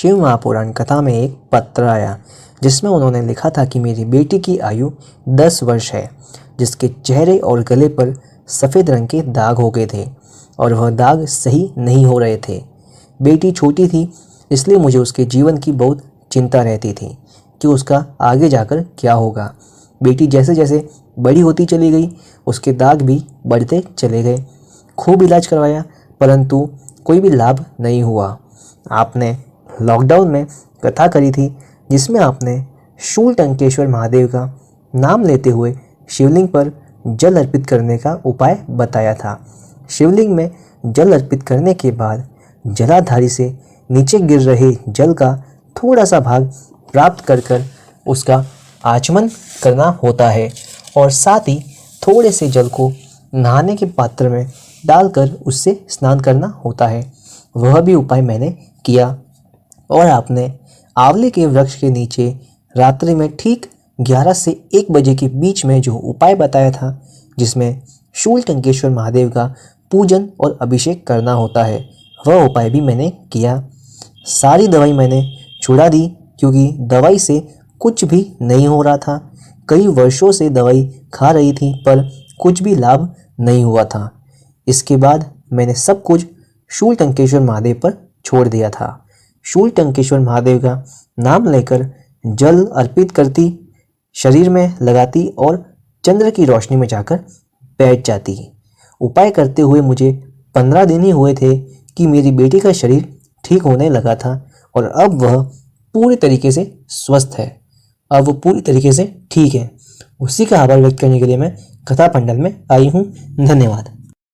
शिव महापुराण कथा में एक पत्र आया जिसमें उन्होंने लिखा था कि मेरी बेटी की आयु 10 वर्ष है, जिसके चेहरे और गले पर सफ़ेद रंग के दाग हो गए थे और वह दाग सही नहीं हो रहे थे। बेटी छोटी थी, इसलिए मुझे उसके जीवन की बहुत चिंता रहती थी कि उसका आगे जाकर क्या होगा। बेटी जैसे जैसे बड़ी होती चली गई, उसके दाग भी बढ़ते चले गए। खूब इलाज करवाया, परंतु कोई भी लाभ नहीं हुआ। आपने लॉकडाउन में कथा करी थी जिसमें आपने शूलटंकेश्वर महादेव का नाम लेते हुए शिवलिंग पर जल अर्पित करने का उपाय बताया था। शिवलिंग में जल अर्पित करने के बाद जलाधारी से नीचे गिर रहे जल का थोड़ा सा भाग प्राप्त कर उसका आचमन करना होता है और साथ ही थोड़े से जल को नहाने के पात्र में डालकर उससे स्नान करना होता है। वह भी उपाय मैंने किया और आपने आंवले के वृक्ष के नीचे रात्रि में ठीक 11 से 1 बजे के बीच में जो उपाय बताया था, जिसमें शूलटंकेश्वर महादेव का पूजन और अभिषेक करना होता है, वह उपाय भी मैंने किया। सारी दवाई मैंने छुड़ा दी क्योंकि दवाई से कुछ भी नहीं हो रहा था। कई वर्षों से दवाई खा रही थी पर कुछ भी लाभ नहीं हुआ था। इसके बाद मैंने सब कुछ शूलटंकेश्वर महादेव पर छोड़ दिया था। शूलटंकेश्वर महादेव का नाम लेकर जल अर्पित करती, शरीर में लगाती और चंद्र की रोशनी में जाकर बैठ जाती। उपाय करते हुए मुझे 15 दिन ही हुए थे कि मेरी बेटी का शरीर ठीक होने लगा था और अब वह पूरी तरीके से स्वस्थ है। अब वो पूरी तरीके से ठीक है। उसी का आभार व्यक्त करने के लिए मैं कथा पंडल में आई हूँ। धन्यवाद।